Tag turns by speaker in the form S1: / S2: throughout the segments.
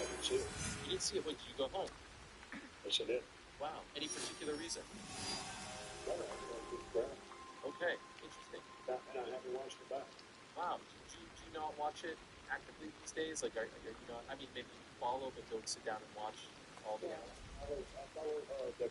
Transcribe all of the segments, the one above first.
S1: I did too.
S2: You didn't see it. When did you go home?
S1: Yes, I did.
S2: Wow. Any particular reason?
S1: Well, I was going to the ground.
S2: Okay. Interesting.
S1: And I haven't watched it back.
S2: Wow. Do you not watch it actively these days? Like, are you not? I mean, maybe you follow, but don't sit down and watch all the.
S1: I follow that.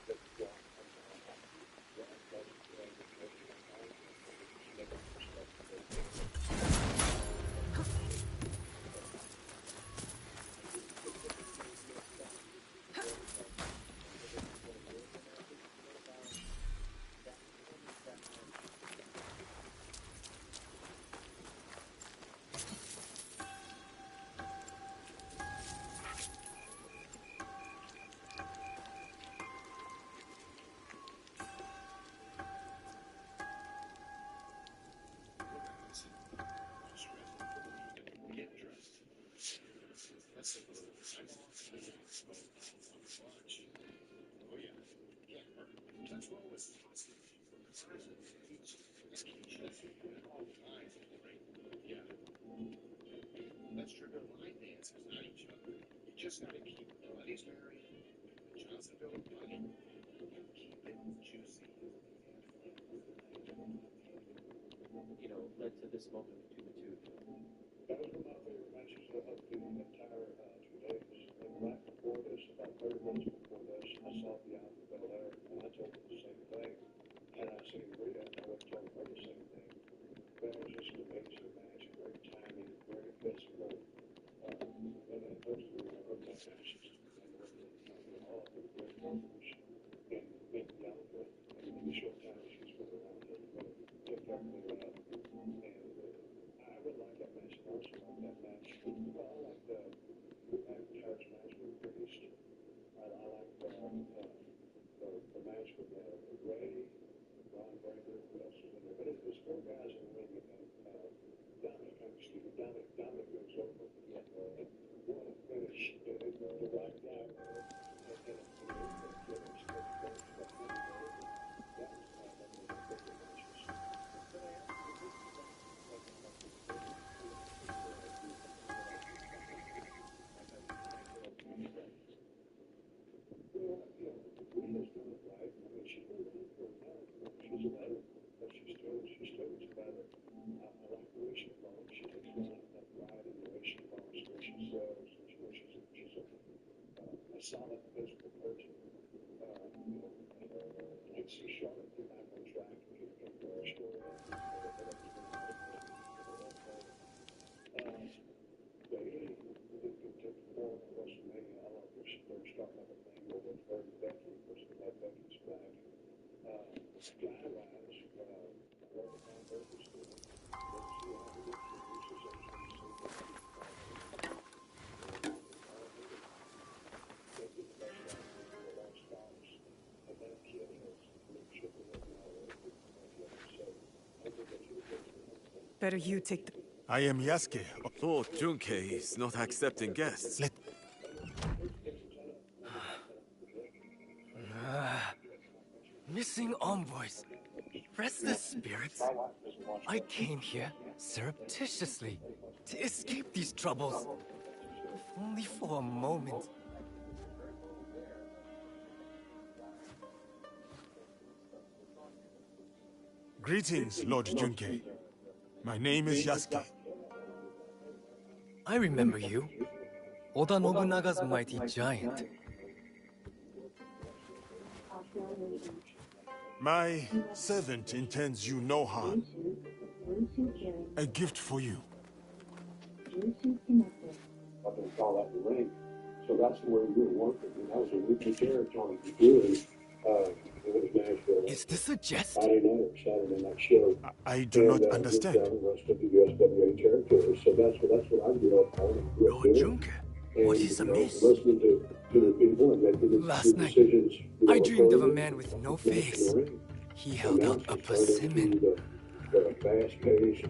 S1: Let's trigger line dances, not each other. You just gotta keep Buddy's married, Johnsonville and Buddy, and keep it juicy.
S2: Led to this moment between the two.
S1: That was one of my favorite matches of the entire 2 days. And right before this, about 30 minutes before this, I saw Bianca Belair, and I told her the same thing. And I seen Rhea, and I would tell her the same thing. But it was just an amazing match, very timely, very physical. And those three were good matches. And all of them great workers. And Bianca, in the short time she's been around, picked up the I would like that match also. That match. Well, I like the McIntyre's match with Priest. I like the match with Ray, Ron Breaker, who else was in there. But it was 4 guys in the ring, and Dominic goes over. Yeah. What a finish. The right guy. Solid physical person. I'd see Charlotte get back on track and get her story out. Bailey took the form of WrestleMania. I love this. They're starting up a thing where they're very Becky because they let Becky's back. Skyrise, Robert Von Berkeley's doing. Let's see how we get through this.
S3: Better you take the...
S4: I am Yasuke.
S5: Thought Junkei is not accepting guests.
S6: Missing envoys. Restless spirits. I came here surreptitiously to escape these troubles. If only for a moment.
S4: Greetings, Lord Junkei. My name is Yasuke.
S6: I remember you. Oda Nobunaga's mighty giant.
S4: My servant intends you no harm. A gift for you.
S1: Up and call that the ring. So that's the way we were working. And that was a weekly territory to do. It was Nashville.
S6: Is this a jest?
S1: Friday night or Saturday night show.
S4: I do not understand.
S1: The rest of the USWA territory. So that's what I grew up on.
S6: Lord Junker, what is amiss?
S1: Listening to the people and making
S6: Last night,
S1: decisions.
S6: I dreamed of a man with no face. He held out a persimmon.
S1: The fast-paced,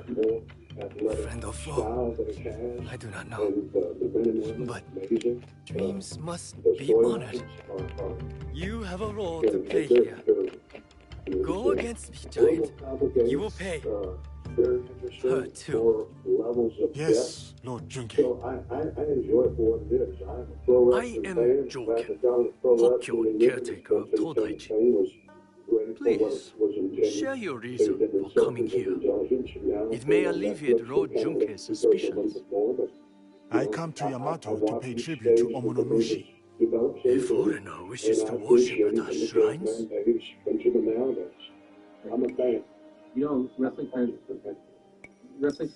S1: more athletic
S6: Friend or foe,
S1: style that it has.
S6: I do not know.
S1: And the men and women,
S6: But
S1: amazing.
S6: dreams must
S1: The
S6: be honored.
S1: storylines are
S6: You have a role to play here. Go against me, Giant. You will pay. Her too.
S4: Yes, Lord Junkei.
S1: I enjoy it for what it is. I'm a pro
S6: I
S1: wrestling
S6: am
S1: fan,
S6: Joken,
S1: back in college pro
S6: Hokyo
S1: wrestling,
S6: and caretaker of Todaiji. Please, share your reason for coming here. It may alleviate Lord Junkei's suspicions.
S4: I come to Yamato to pay tribute to Omononushi.
S6: A foreigner wishes to worship at our shrines?
S1: I'm a fan.
S7: You know, wrestling fans,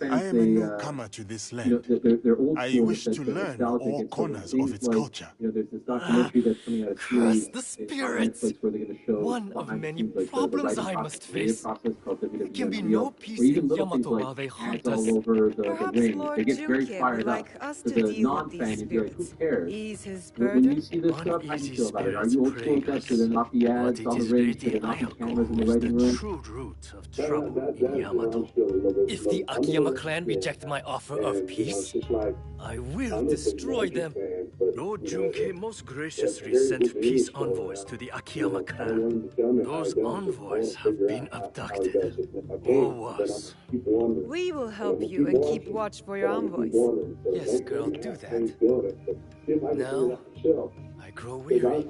S4: I am a
S7: they,
S4: newcomer to this
S7: you know,
S4: land.
S7: they're old
S4: I
S7: school in
S4: wish
S7: the
S4: to
S7: sense that
S4: learn
S7: nostalgic
S4: all
S7: and so
S4: corners
S7: things
S4: of its
S7: like,
S4: culture.
S7: You know, there's this documentary that's coming out of
S6: Curse the
S7: on
S6: spirits!
S7: Netflix where they're going to show
S6: One of
S7: behind the
S6: many
S7: scenes, like, the
S6: problems
S7: writing
S6: I
S7: process,
S6: must
S7: the creative
S6: face.
S7: process called
S6: There can be
S7: WWF,
S6: no
S7: or
S6: peace
S7: even
S6: in
S7: little things
S6: Yamato
S7: like
S6: while they
S7: ads
S6: hunt
S7: all
S6: us.
S7: over the
S3: Perhaps
S7: ring.
S3: Lord
S7: They get very
S3: Junke would
S7: fired
S3: like
S7: up.
S3: us
S7: For
S3: to
S7: the
S3: deal with
S7: non-fan,
S3: these
S7: you'd be like, who
S3: spirits.
S7: cares?
S3: Ease his
S7: When you
S3: burden.
S7: see this stuff, how do you
S6: Uneasy
S7: feel about it? Are
S6: spirits
S7: you old school
S6: plague
S7: guys?
S6: us,
S7: Do there not be
S6: but
S7: ads
S6: it
S7: on the
S6: is
S7: ring?
S6: Lady
S7: Should there not be
S6: Ayako
S7: cameras in
S6: who
S7: the
S6: is the
S7: writing room?
S6: true root of trouble in Yamato. If the Akiyama clan reject my offer of peace, I will destroy them. Lord Junkei most graciously sent peace envoys to the Akiyama clan. Those envoys have been abducted, or worse.
S3: We will help you and keep watch for your envoys.
S6: Yes, girl, do that. Now, I grow weary.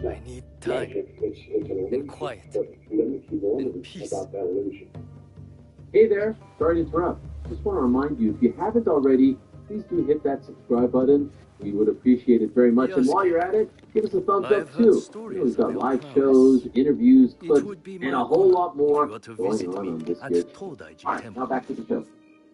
S6: I need time, and quiet, and peace.
S7: Hey there, sorry to interrupt. Just want to remind you, if you haven't already, please do hit that subscribe button. We would appreciate it very much. And while you're at it, give us a thumbs
S6: I've
S7: up
S6: heard
S7: too.
S6: stories
S7: We've got
S6: of your
S7: live
S6: prowess.
S7: shows, interviews,
S6: It
S7: clips,
S6: would be
S7: and
S6: my
S7: a whole
S6: honor
S7: lot more
S6: if you were to
S7: going
S6: visit
S7: on
S6: me
S7: this
S6: at
S7: year.
S6: Todaiji
S7: All right,
S6: Temple.
S7: now back to the show.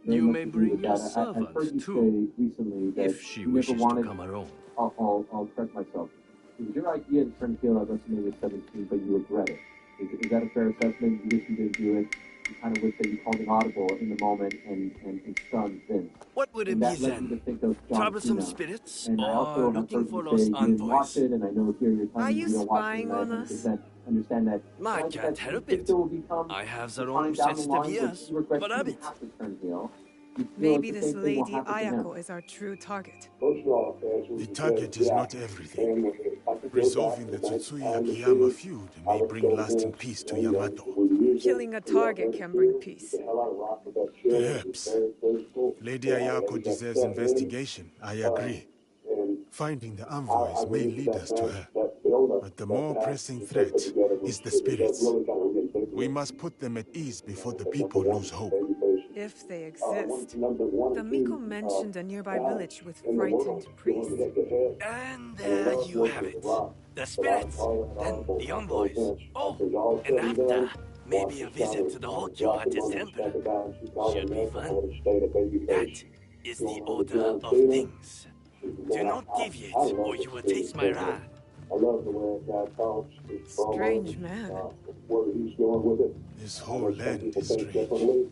S7: Very
S6: You
S7: much
S6: may
S7: to do
S6: bring
S7: with
S6: your
S7: that. I've
S6: servant,
S7: heard you
S6: too,
S7: say recently that
S6: if she
S7: you never
S6: wishes to
S7: wanted.
S6: come alone.
S7: I'll correct myself. It was your idea to turn heel at WrestleMania 17, but you regret it. Is that a fair assessment? You wish you didn't do it. You kind of wish that you called an audible in the moment and stunned Vince.
S6: What would it
S7: And
S6: be
S7: that led me to
S6: then?
S7: think of John
S6: Troublesome
S7: Cena.
S6: spirits,
S7: And I also
S6: or
S7: have
S6: looking
S7: heard
S6: for
S7: you
S6: lost
S7: say you didn't watch
S6: envoys?
S7: it, and I know here you're telling
S3: Are
S7: me
S3: you
S7: you don't watch
S3: spying
S7: it, and
S3: on
S7: I
S3: us?
S7: 100% understand that.
S6: I
S7: But
S6: can't
S7: that
S6: help
S7: it
S6: it.
S7: still will become
S6: I have the
S7: time
S6: wrong
S7: down the
S6: sensitive
S7: line,
S6: ears
S7: you regret
S6: for
S7: you
S6: rabbit.
S7: have to turn heel. You feel
S3: Maybe
S7: like the
S3: this
S7: same thing will
S3: Lady
S7: happen to them.
S3: Ayako is our true target.
S4: The target is not everything. Resolving the Tsutsuya Akiyama feud may bring lasting peace to Yamato.
S3: Killing a target can bring peace.
S4: Perhaps. Lady Ayako deserves investigation, I agree. Finding the envoys may lead us to her. But the more pressing threat is the spirits. We must put them at ease before the people lose hope.
S3: If they exist. The Miko mentioned a nearby village with frightened priests.
S6: And there you have it. The spirits, then the envoys. Oh, and after, maybe a visit to the Hokyo at his temple. Should be fun. That is the order of things. Do not deviate, or you will taste my wrath.
S1: I love the way that guy talks. It's
S3: Strange man.
S1: Where he's going with it.
S4: This whole land is strange.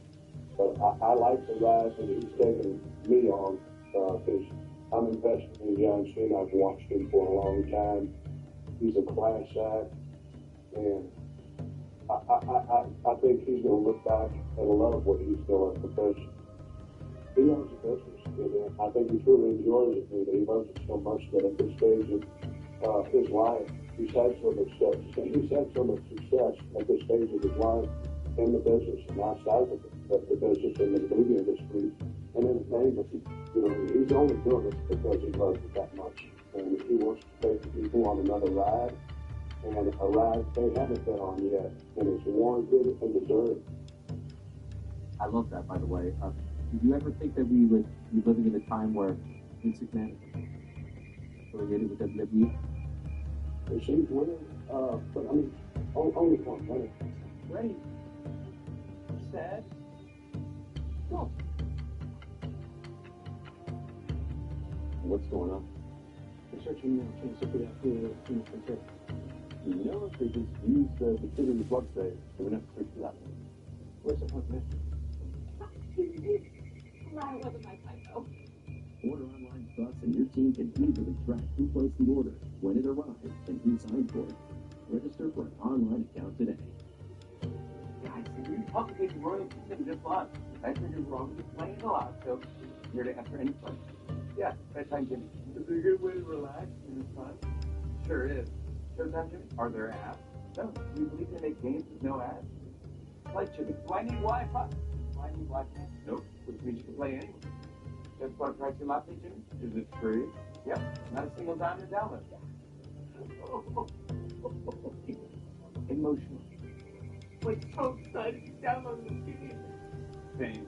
S1: But I like the ride that he's taking me on, because I'm invested in John Cena. I've watched him for a long time. He's a class act, and I think he's going to look back and love what he's doing, because he loves the business. And I think he truly enjoys it. He loves it so much that at this stage of his life, he's had so much success at this stage of his life in the business and outside of the business in the movie industry and entertainment. You know, he's only doing it because he loves it that much. And he wants to take the people on another ride, and a ride they haven't been on yet, and it's warranted and deserved.
S7: I love that, by the way. Did you ever think that we would be living in a time where Vince McMahon is affiliated with WWE?
S1: It seems weird, but I mean, only for a minute.
S7: Ready? Sad? No.
S1: What's going on? We're searching to figure out who is concerned. You know, if they just use the city's website, they would have to search for that. Where's the point, mister?
S8: That wasn't my typo.
S9: Order online trucks and your team can easily track who placed the order, when it arrived, and who signed for it. Register for an online account today.
S7: Guys, you publication royalty system just lost. I figured we're all just playing a lot, so here to answer any questions. Yeah, bedtime Jimmy. Is it a good way to relax and have fun? Sure is. Showtime, Jimmy? Are there ads? No. Do you believe they make games with no ads? Play, Jimmy. Do I need Wi-Fi? Do I need Wi-Fi? Nope. Which means you can play anywhere. Just plug right to your laptop, Jimmy? Is it free? Yep. Not a single dime to download. Emotional. Wait, so excited to download the CD. Same.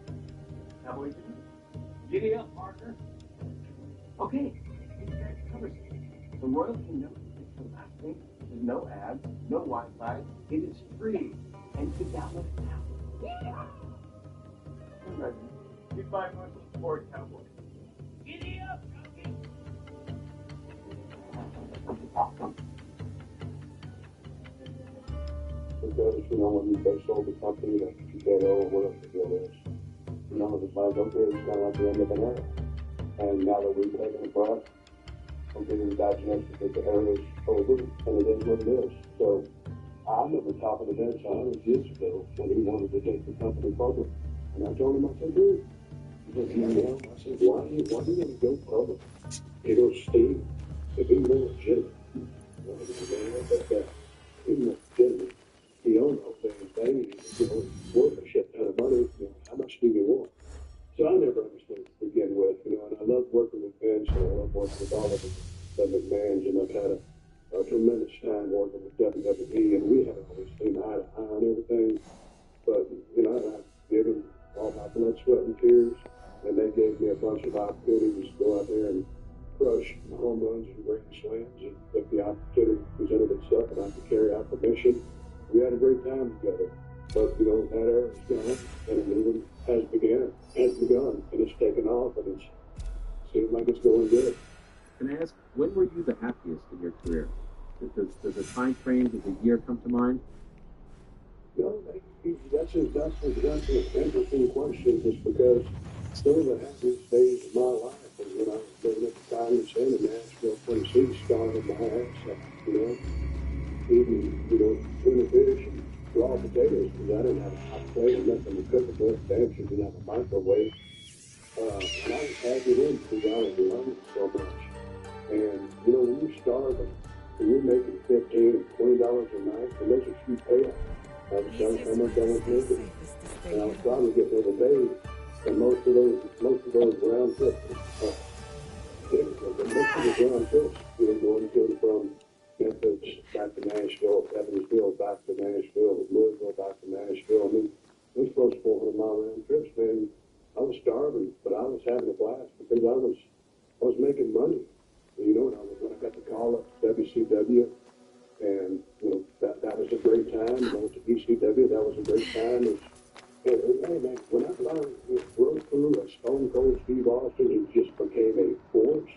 S7: Now what do you do? Giddy up, partner. Okay. That covers it. The Royal Kingdom is fantastic. There's no ads, no Wi-Fi. It is free. And you can download it now. Yeah! Goodbye, Marshall Sport Cowboy. Giddy up, Cowboy!
S1: Because, you know, when they sold the company to TKO or whatever the deal is, you know, it was like, okay, it's kind of like the end of an era. And now that we've taken a breath, okay, we've digested that the era is over, and it is what it is. So, I remember talking to Vince 100 years ago when he wanted to take the company public. And I told him, I said, dude, he said, you know, I said, why do you want to go public? He goes, Steve, if he were legitimate, he was legitimate. He owned the damn thing, you know, worth a shit ton of money, you know, how much do you want? So I never understood to begin with, you know, and I love working with Vince, and I love working with all of the McMahons, and I've had a tremendous time working with WWE, and we haven't always seen eye to eye on everything, but, you know, I gave them all my blood, sweat, and tears, and they gave me a bunch of opportunities to go out there and crush home runs and grand slams, and if the opportunity presented itself and I could carry out the mission, we had a great time together. But, you know, that era is gone, and a new one has begun, and it's taken off, and it seems like it's going good.
S7: Can I ask, when were you the happiest in your career? Does a time frame, does a year come to mind?
S1: No, that's an interesting question, just because some of the happiest days of my life was when I was living at the Congress Inn in Nashville, Tennessee, starving my ass off, you know, eating, you know, tuna fish and raw potatoes, because I didn't have a hot plate or nothing to cook it with. Damn sure didn't have a microwave. And I was happy then because I was loving it so much. And, you know, when you're starving, and you're making $15 or $20 a night, and that's a huge payoff. I was telling how much I was making. And I was trying to get little days, and most of those round trips, most of the round trips, you know, going to and from Memphis back to Nashville, Evansville back to Nashville, Louisville back to Nashville. I mean, those close 400-mile round trips, man. I was starving, but I was having a blast because I was making money. You know, when I got the call up to WCW, and you know that was a great time. And I went to ECW, that was a great time. And hey man, when I broke through a Stone Cold Steve Austin and just became a force,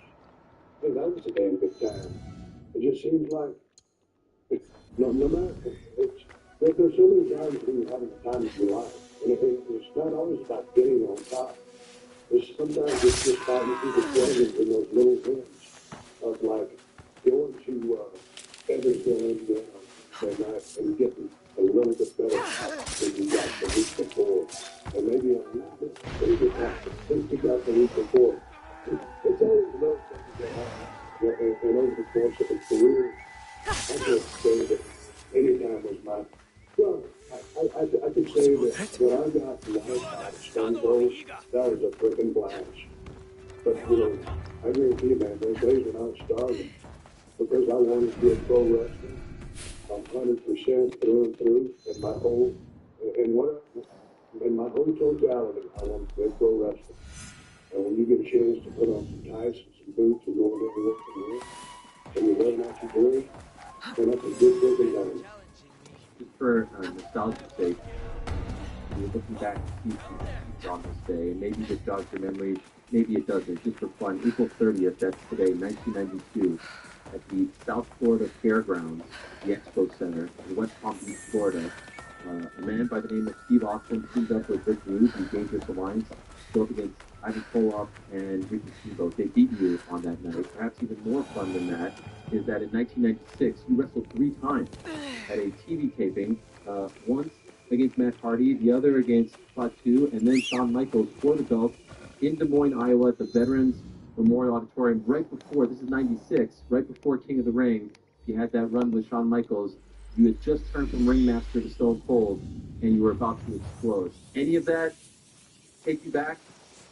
S1: hey, that was a damn good time. It just seems like no matter there's so many times when you're having the time of your life, and it's not always about getting on top. Sometimes it's just fighting through the struggles in those little wins of like going to Evansville, Indiana that night and getting a little bit better than you got the week before, and maybe a little bit better than you got the week before. It's always little things that happen, and over the course of a career, I could say that any time was my, well, I could say that when I got life out of Stone Cold, that was a freaking blast. But, you know, I guarantee you, man, those days when I was starving, because I wanted to be a pro wrestler, 100% through and through, and my whole totality, I wanted to be a pro wrestler. And when you get a chance to put on some tights and some boots and go in there and work from there, and you love what you're doing, then that's a good freaking thing.
S7: Just for nostalgia's sake, you're looking back on this day, and maybe this jogs your memory, maybe it doesn't, just for fun. April 30th, that's today, 1992, at the South Florida Fairgrounds, the Expo Center in West Palm Beach, Florida. A man by the name of Steve Austin teamed up with Rick Rude and Dangerous Alliance to go up against Ivan Koloff and Ricky Steamboat. They beat you on that night. Perhaps even more fun than that is that in 1996, you wrestled 3 times at a TV taping, once against Matt Hardy, the other against Fatu, and then Shawn Michaels for the belt in Des Moines, Iowa at the Veterans Memorial Auditorium right before, this is 96, right before King of the Ring. you had that run with Shawn Michaels, you had just turned from ringmaster to Stone Cold, and you were about to explode. Any of that take you back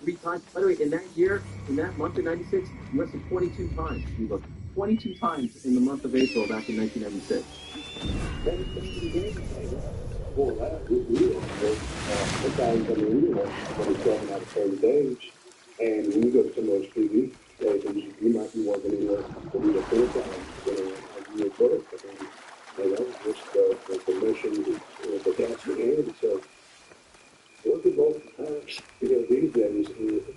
S7: 3 times? By the way, in that year, in that month in '96, you wrestled 22 times. You looked 22 times in the month of April back in 1996.
S1: Before that, we were the times on the internet 27 out of 30 days. And when you go to some of those TV stations, you might be working anywhere from 3 to 4 times, depending on how you put it. But then, just the mission, the task at hand. So, working both times, these days,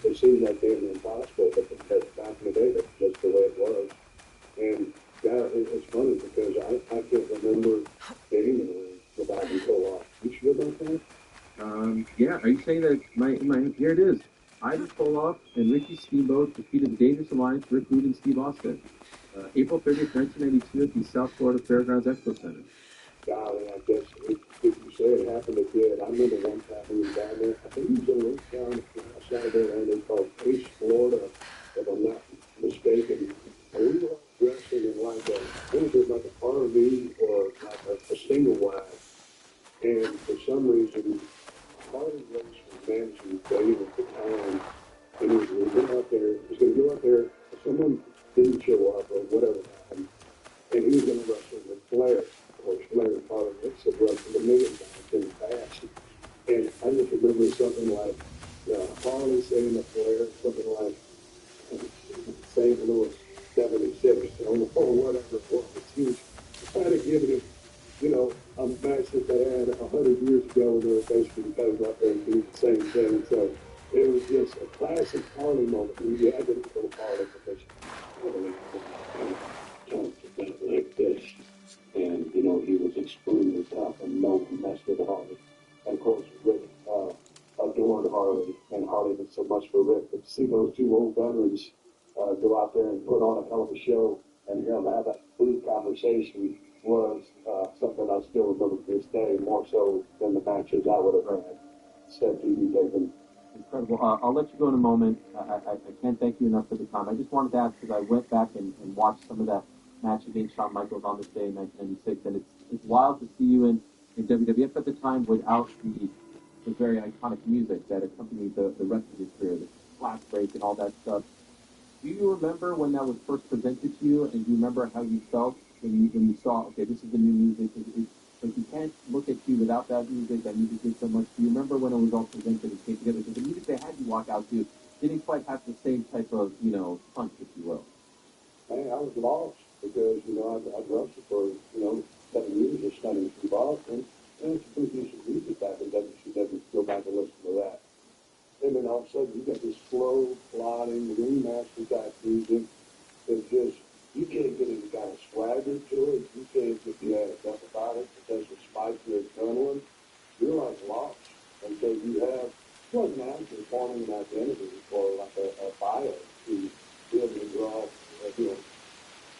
S1: it seems like they're impossible, but back in the day, that's the way it was. And, yeah, it's funny because I can't remember getting in the ring without being pulled off. You sure about that?
S7: Yeah, are you saying that here it is. Ivan Koloff and Ricky Steamboat defeated the Dangerous Alliance, Rick Rude and Steve Austin. April 30th, 1992 at the South Florida Fairgrounds Expo Center.
S1: Golly, I guess if you say it happened, it did. I remember one time we were down there. I think it was in Richtown, Saturday night. It's called Ace, Florida, if I'm not mistaken. And we were wrestling in like like an RV or like a single wide. And for some reason, Harley Race was managing Dave at the time. And he was going to go out there. He was going to go out there. Someone didn't show up or whatever happened. And he was going to wrestle with Flair. Of course, Flair and Harley Race had wrestled a million times in the past. And I just remember something like Harley saying to Flair, something like St. Louis 76 or whatever it was. He was trying to give it, a match that they had 100 years ago, and they were basically coming up there and doing the same thing. So it was just a classic Harley moment. You had to go Harley because Harley talked like this. And, he was extremely tough and no one messed with Harley. And of course, Rick adored Harley, and Harley did so much for Rick. But to see those two old veterans go out there and put on a hell of a show and hear them have that brief conversation was something I still remember to this day, more so than the matches I would have had said to you, David.
S7: Incredible. I'll let you go in a moment. I can't thank you enough for the time. I just wanted to ask, because I went back and watched some of that match against Shawn Michaels on this day in 1996, and it's wild to see you in WWF at the time without the very iconic music that accompanied the rest of your career, the flash break and all that stuff. Do you remember when that was first presented to you, and do you remember how you felt when you saw, okay, this is the new music? Like, you can't look at you without that music. That music did so much. Do you remember when it was all presented and came together? Because the music they had you walk out to didn't quite have the same type of, punch, if you will.
S1: Man, I was lost because, I'd wrestled for, 7 years of studying from Boston, and it's pretty decent music back in WCW. Go back and listen to that. And then all of a sudden, you got this slow, plodding, ringmaster type music that just, you can't get any kind of swagger to it. You can't get the stuff about it. It doesn't spike your adrenaline. You're like lost. And so you wasn't actually forming an identity for like a bio to be able to draw,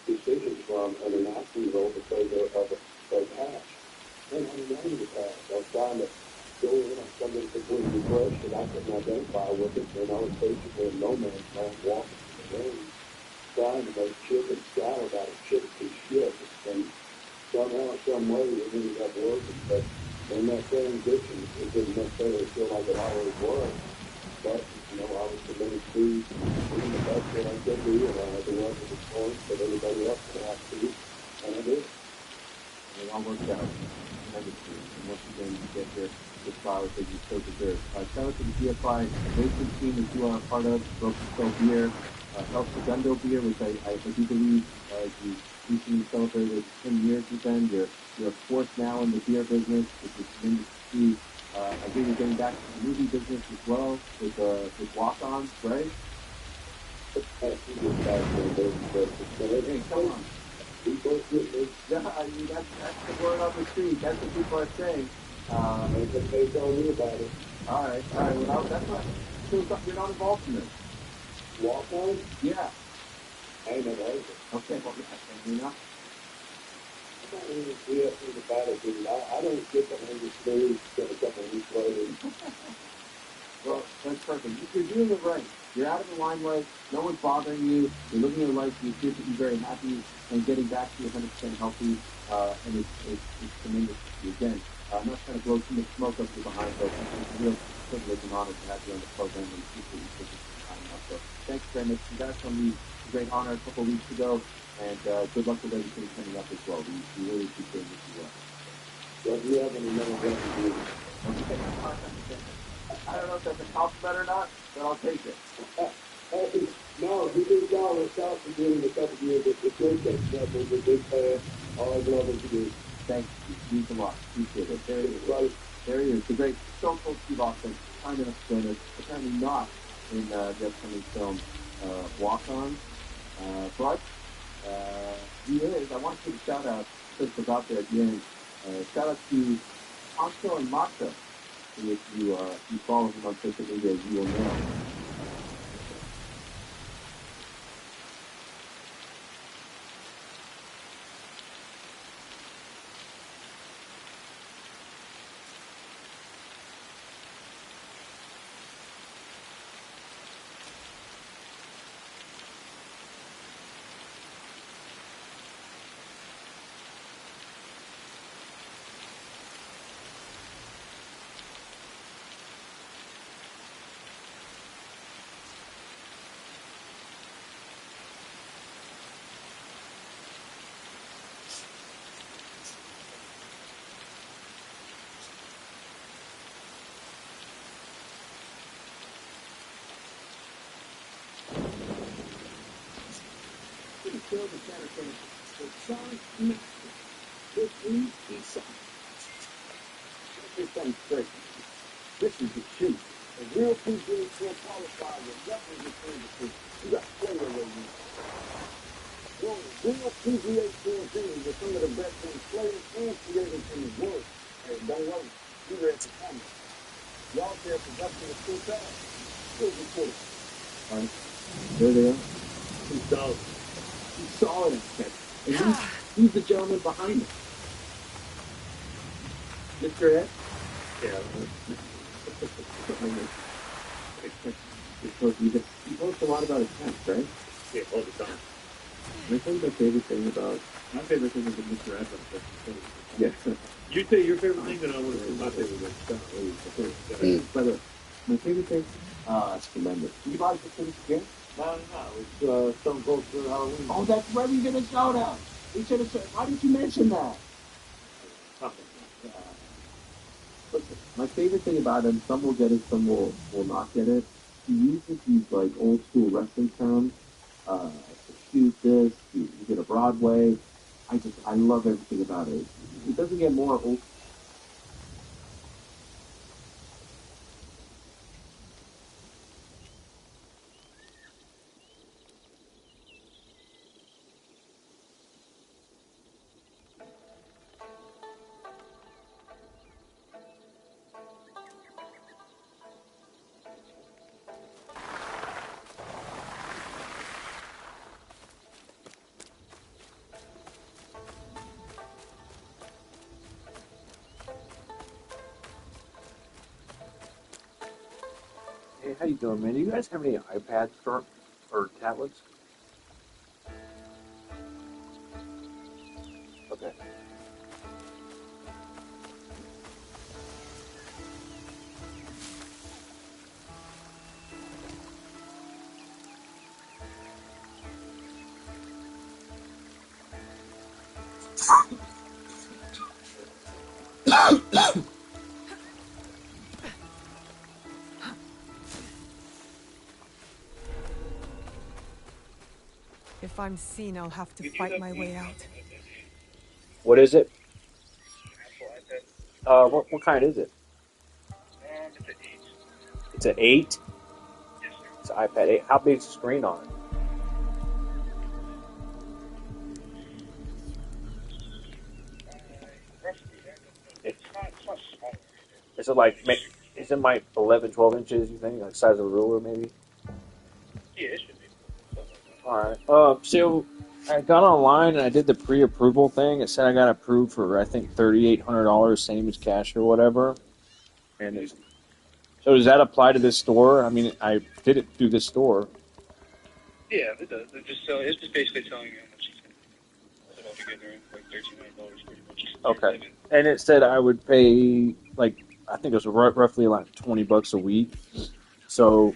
S1: decisions from an announcing role because of their past. And I'm not in the past. I was trying to go in on something completely fresh that I couldn't identify with it. And I was basically a no man's land walking in the ring, trying to make chicken salad out of chicken shit. And somehow, some way, it ended up working. But in that transition, it didn't necessarily feel like it always was. But, I was committed to being the best that I could be, and I had to work with the point that everybody else would have to do. And I did.
S7: And it all worked out tremendously. And once again, you get your flowers that you so deserve. Shout out to the GFI racing team that you are a part of, Broken Skull Beer, El Segundo Beer, which I do believe you recently celebrated 10 years with them. You're a fourth now in the beer business, which is tremendous to see. I think you're getting back to the movie business as well with Walk-Ons, right?
S1: Hey,
S7: come on. Yeah, that's the word on the street. That's what people are saying.
S1: They told me about it.
S7: All right. Well, that's what. So you're not involved in this.
S1: Walk-On?
S7: Yeah.
S1: I ain't never heard of it.
S7: Okay, well, you're not.
S1: I'm not really seriously about it, dude. I don't get the language news till a couple of weeks later.
S7: Well, that's perfect. You're doing it right. You're out of the limelight. No one's bothering you. You're living your life. You appear to be very happy and getting back to 100% healthy. And it's tremendous. Again, I'm not trying to blow too much smoke up your behind, but it's a real privilege and honor to have you on the program and appreciate you taking some time out. So thanks very much. Congrats on the great honor a couple of weeks ago, and good luck with everything coming up as well. We really appreciate it as well.
S1: Well, do you have any mental health issues?
S7: I don't know if that's a compliment or not, but I'll take it.
S1: No, he did call us out for doing a couple of years. It's great that stuff was a big fan. Always love what you do.
S7: Thank you. Means a lot. Appreciate it. There he is. Right. There he is. The great Stone Cold Steve Austin. Kind enough to join us. Apparently not in the upcoming film Walk On. But he is. I want to give a shout out, since we're out there at the end. Shout out to Poncho and Macha. If you follow him on social media, you will know.
S9: Kill the caterpillar. The song master. This is Esau. Here's something straight. This is the truth. A real PGA Tour qualifier with nothing to say the truth. You got to play your way in. Real PGA Tour teams are some of the best players and creators in the world. Hey, don't worry. You read the comments. Y'all care production is too fast. Still recording.
S7: All right. There they are.
S9: He's solid.
S7: He's solid at catch. And he's the gentleman behind it. Mr. Ed?
S9: Yeah.
S7: You post a lot about his catch, right?
S9: Yeah, all the time.
S7: I think my favorite thing about...
S9: My favorite thing is the Mr. Ed one.
S7: Yeah.
S9: You say your favorite thing, then I want to say my favorite thing.
S7: By the way, my favorite thing, it's tremendous. You buy the things again?
S1: No, it's Stone Cold for Halloween.
S7: Oh, that's right, we get a shout out. We should have said, why didn't you mention that? Listen, my favorite thing about him, some will get it, some will not get it. He uses these like old school wrestling terms to shoot this, you get a Broadway. I love everything about it. It doesn't get more old.
S10: Hey, how you doing, man? Do you guys have any iPads or tablets? Okay.
S3: If I'm seen, I'll have to fight my way out.
S10: What is it? What kind is it? It's an 8? It's an iPad 8. How big is the screen on it? Is it like, is it like 11, 12 inches, you think? Like size of a ruler, maybe?
S1: Yeah, it should be.
S10: Alright. So I got online and I did the pre-approval thing. It said I got approved for, I think, $3,800, same as cash or whatever. And it's... So does that apply to this store? I mean, I did it through this store.
S11: Yeah, it does. It's just basically telling you how much you can put all together, like $1,300 pretty much.
S10: Okay. And it said I would pay, like, I think it was roughly like $20 a week. So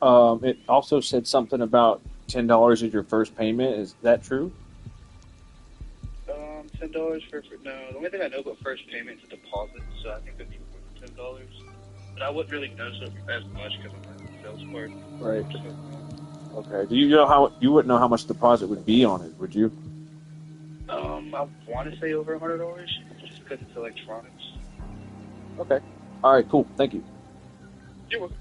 S10: it also said something about $10 is your first payment. Is that true?
S11: $10 for no. The only thing I know about first payment is a deposit, so I think that's $10. But I wouldn't really notice it as much because I'm not in the sales part.
S10: Right. Okay. Do you know how you wouldn't know how much deposit would be on it? Would you?
S11: I want to say over $100, just because it's electronics.
S10: Okay. All right. Cool. Thank you.
S11: You're welcome.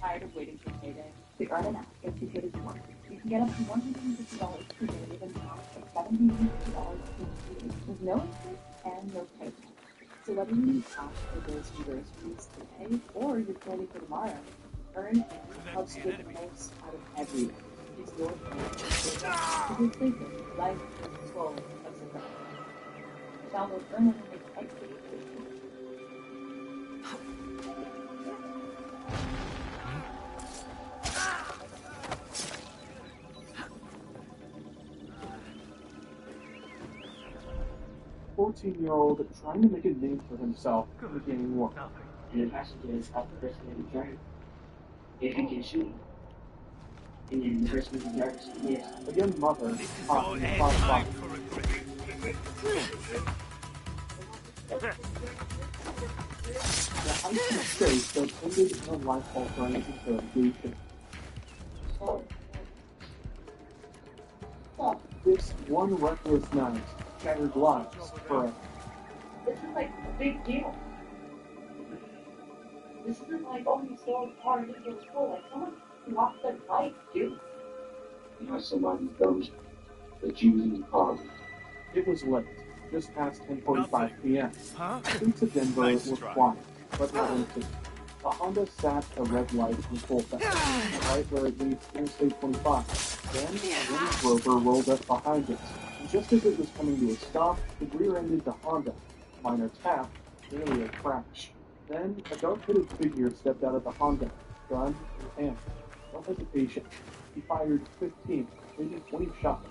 S8: 'Tired of waiting for payday? The Earn and Ask gets you paid as one. You can get up to $150 per day with a now for $750 per day with no interest and no pay. So whether you need cash for bills and groceries today or you're planning for tomorrow, Earn and helps you get the most out of every day. It's your plan to be thinking life is full of surprises. Download Earn and make every day.
S7: 14-year-old trying to make a name for himself in the gaming world.
S12: And the passengers help the person in the journey. If you can shoot, and then the person in the darkness, yes.
S7: A young mother caught in the crossfire. The icy state that ended in a life-altering interrogation. This one reckless night shattered lives forever.
S8: This is like a big deal. This isn't like, oh, you stole a car and it was full. Like, someone lost their life, too.
S12: You know, somebody goes, but you in the car.
S7: It was late, just past 10:45 p.m. The streets of Denver were quiet, but not empty. A Honda sat at a red light in Colfax, right where it leaves Interstate 25. Then, a Range Rover rolled up behind it, and just as it was coming to a stop, it rear-ended the Honda. Minor tap, nearly a crash. Then, a dark-hooded figure stepped out of the Honda, gun in hand. No hesitation. He fired 15, maybe 20 shots,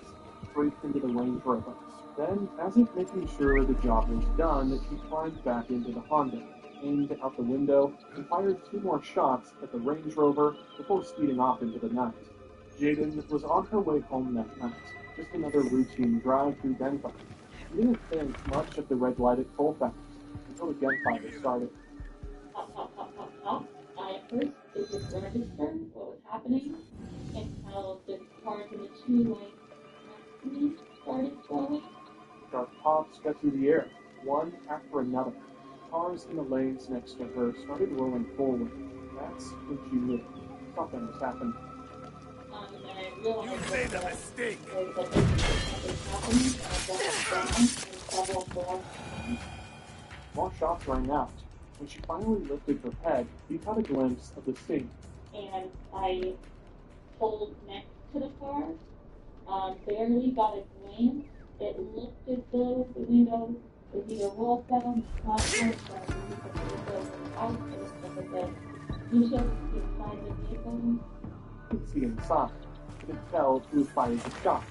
S7: straight into the Range Rover. Then, as if making sure the job was done, he climbed back into the Honda, aimed out the window, and fired 2 more shots at the Range Rover before speeding off into the night. Jaden was on her way home that night, just another routine drive through Denver. She didn't think much of the red light at Colfax until the gunfire started.
S8: I at first it just registered what was happening until the cars in the 2 lanes next to me started flowing.
S7: Sharp pops cut through the air, one after another. Cars in the lanes next to her started rolling forward. That's when she knew something was happening.
S8: You made a mistake.
S7: More shots rang out. When she finally lifted her head, he caught a glimpse of the scene.
S8: And I pulled next to the car, barely got a glance. It looked as though the window was either rolled down, not sure, but the window was out. It looked like the window inside the vehicle.
S7: You could see inside. You could tell who fired the shots.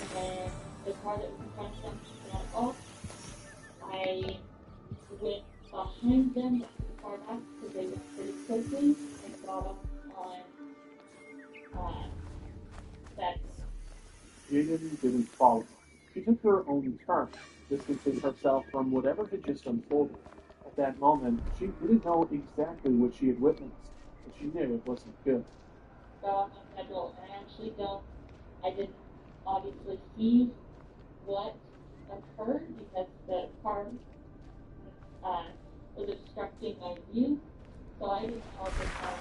S8: And then the car that was in front of them got off. I went behind them, far back, because they went pretty quickly, and got up on that.
S7: Jaden didn't follow. She took her own turn, distancing herself from whatever had just unfolded. At that moment, she didn't know exactly what she had witnessed, but she knew it wasn't good.
S8: Go on my schedule, and I didn't obviously see what occurred because the car was obstructing my view, so I didn't know at the time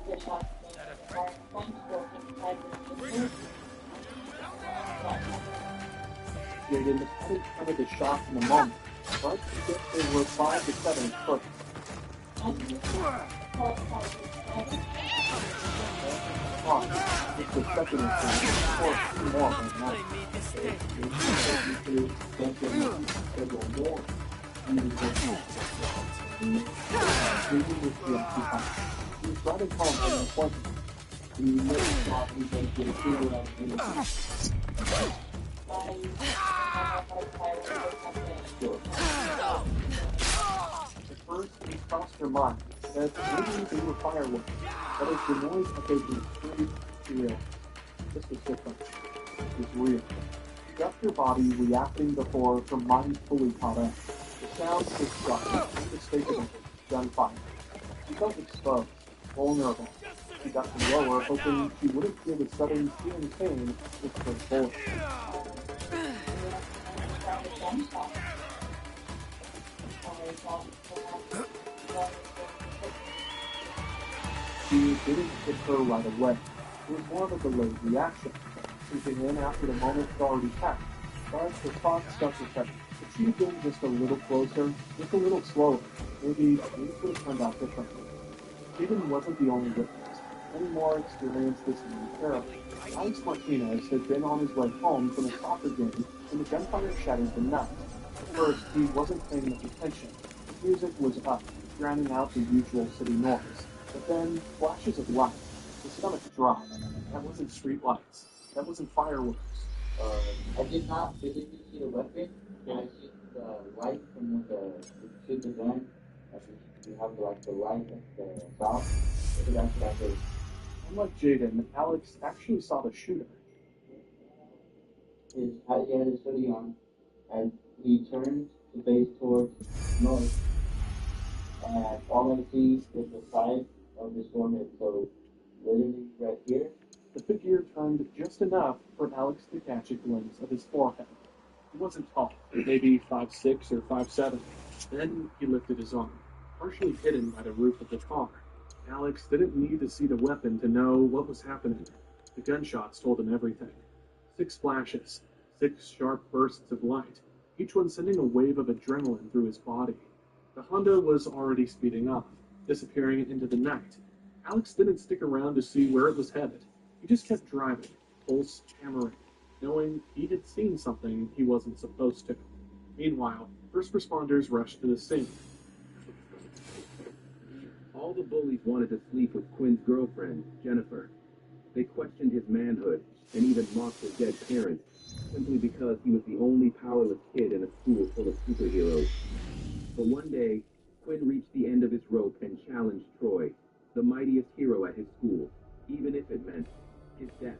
S8: the shots came. The car in front or inside the vehicle.
S7: Jaden hadn't counted the shots in the moment, but he guessed they were 5 to 7 foot. It's the second instance, or 2 more right now. He was driving home from an appointment. He never thought he was going to get a figure out of the At first, it crossed her mind that maybe they were fireworks, but as the noise echoed in the street, real. This was different. It was real. She felt her body reacting before her mind fully caught up. The sounds was struck, unmistakable, gunfire. She felt exposed, vulnerable. She got to lower, hoping she wouldn't feel the sudden searing pain with her bullet. She didn't hit her right away. It was more of a delayed reaction, sinking in after the moment had already passed. But her thoughts stuck with her. If she had been just a little closer, just a little slower, maybe things would have turned out differently. Jaden wasn't the only witness. Many more experienced this new terror. Alex Martinez had been on his way home from a soccer game when the gunfire shattered the night. At first, he wasn't paying much attention. The music was up, drowning out the usual city noise. But then, flashes of light. His stomach dropped. That wasn't street lights. That wasn't fireworks.
S12: I did not physically see the weapon. I see the light from when the shoot the gun. You have the light at the top. So that's what I heard.
S7: Unlike Jaden, Alex actually saw the shooter.
S12: He had his hoodie on, and he turned to face towards north. And all I see is the side of his forehead, so literally right here.
S7: The figure turned just enough for Alex to catch a glimpse of his forehead. He wasn't tall, maybe 5'6" or 5'7". Then he lifted his arm, partially hidden by the roof of the car. Alex didn't need to see the weapon to know what was happening. The gunshots told him everything. 6 flashes, 6 sharp bursts of light, each one sending a wave of adrenaline through his body. The Honda was already speeding up, disappearing into the night. Alex didn't stick around to see where it was headed. He just kept driving, pulse hammering, knowing he had seen something he wasn't supposed to. Meanwhile, first responders rushed to the scene.
S13: All the bullies wanted to sleep with Quinn's girlfriend, Jennifer. They questioned his manhood and even mocked his dead parents, simply because he was the only powerless kid in a school full of superheroes. But one day, Quinn reached the end of his rope and challenged Troy, the mightiest hero at his school, even if it meant his death.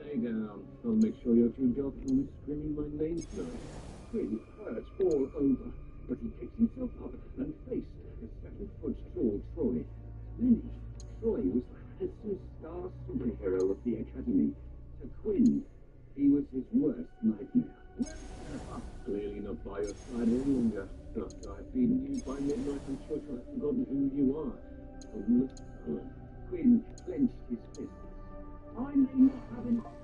S13: Stay down. I'll make sure you're too dull from screaming my name tonight. Quinn hurts all over, but he picks himself up and faced the second-foot tall Troy. Then Troy was the handsome star superhero of the Academy. To Quinn, he was his worst nightmare. Clearly not by your side any longer. After I've beaten you by midnight, I'm sure to have forgotten who you are. Quinn clenched his fists. I may not have enough.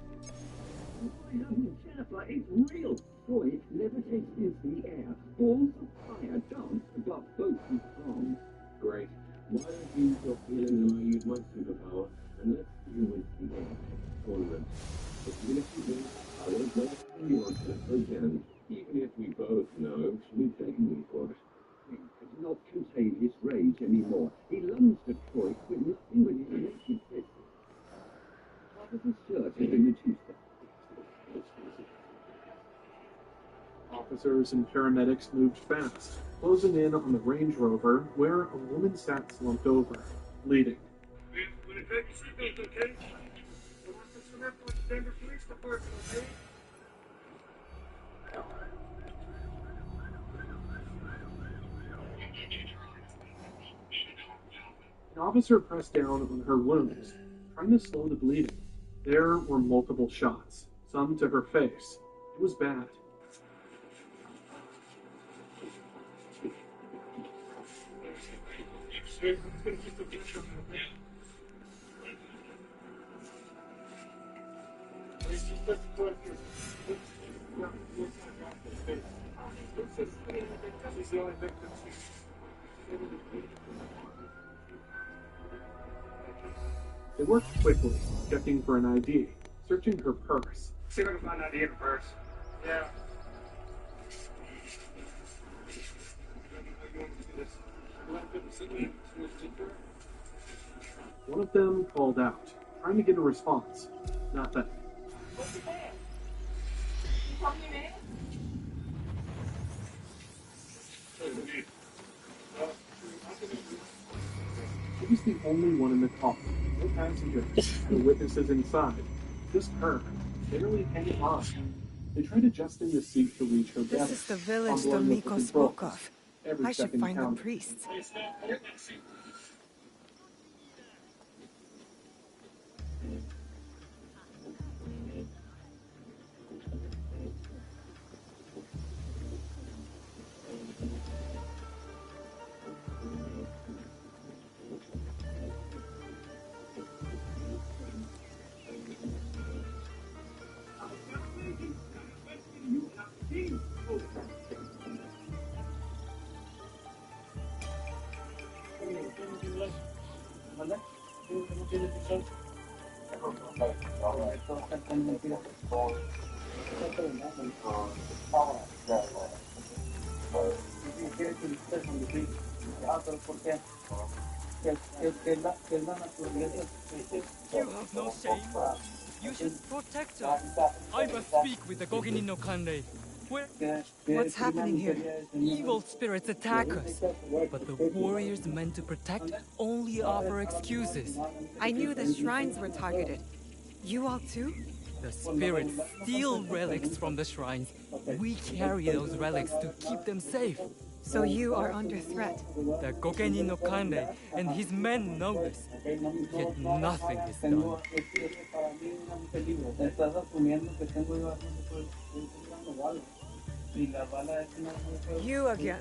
S13: I haven't, Jennifer. It's real. Troy never takes this in the air. Balls of fire dance above both his arms. Great. Why don't you stop feeling that I use my superpower and let's deal with the air tournament? If you do, I won't let you on Jennifer again, even if we both know she'll be begging me for it. Quinn could not contain his rage anymore. He lunged at Troy, Quinn nothing but his naked fist. Part of his shirt had been reduced.
S7: Officers and paramedics moved fast, closing in on the Range Rover where a woman sat slumped over, bleeding.
S9: Will it take your seatbelt, okay? We'll have to select with the Denver Police Department, okay?
S14: An officer pressed down on her wounds, trying to slow the bleeding. There were multiple shots, some to her face. It was bad. They worked quickly, checking for an ID, searching her purse.
S15: See if I can find an ID in her purse. Yeah.
S14: One of them called out, trying to get a response. Nothing.
S8: What's your name? You tell me your name?
S14: She was the only one in the car. No passengers, no witnesses inside. Just her, barely hanging on. They tried adjusting the seat to reach her better.
S3: This is the village
S14: fumbling with
S3: Domiko
S14: the
S3: spoke
S14: controls.
S3: of.
S14: Every
S3: I should
S14: second
S3: find the
S14: counted.
S3: priests.
S6: You have no shame. You should protect us. I must speak with the Goginin no Kande.
S3: What's happening here?
S6: Evil spirits attack us, but the warriors meant to protect only offer excuses.
S3: I knew the shrines were targeted. You all too?
S6: The spirits steal relics from the shrines. We carry those relics to keep them safe.
S3: So you are under threat.
S6: The Gogeni no Kande and his men know this, yet nothing is done.
S3: You again.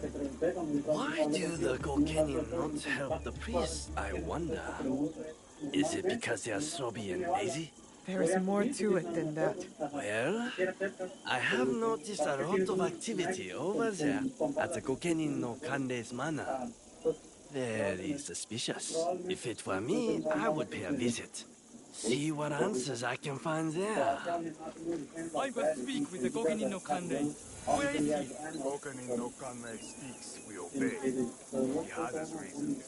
S16: Why do the Gogeni not help the priests, I wonder? Is it because they are sobby and lazy?
S3: There is more to it than that.
S16: Well, I have noticed a lot of activity over there at the Gogeni no Kande's manor. Very suspicious. If it were me, I would pay a visit. See what answers I can find there.
S6: I must speak with the Gogeni no Kande. Where is he?
S4: Gogeni no Kane speaks, we obey. He has his reasons.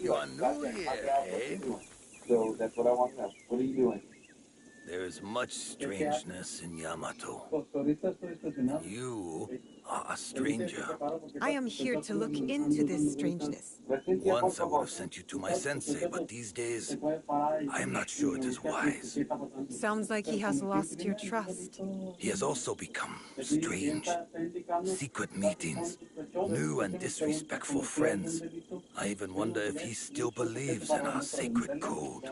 S12: You are new here, eh? So that's what I want to know. What are you doing?
S16: There is much strangeness in Yamato. You are a stranger.
S3: I am here to look into this strangeness.
S16: Once I would have sent you to my sensei, but these days, I am not sure it is wise.
S3: Sounds like he has lost your trust.
S16: He has also become strange. Secret meetings, new and disrespectful friends. I even wonder if he still believes in our sacred code.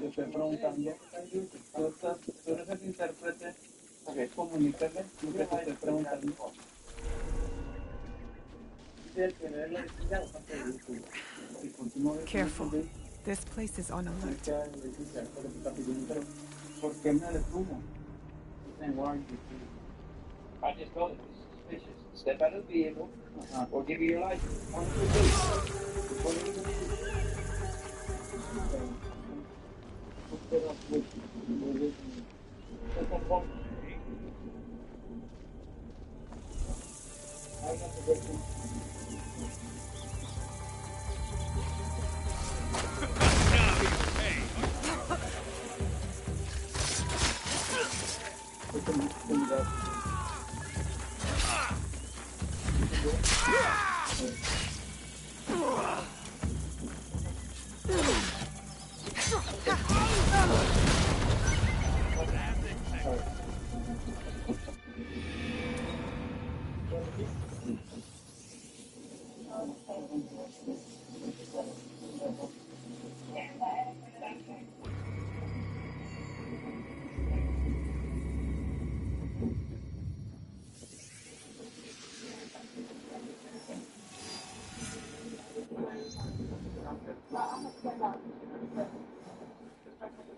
S3: Careful. This place is on alert.
S12: I just told him it's suspicious. Step out of the vehicle, or give you your life.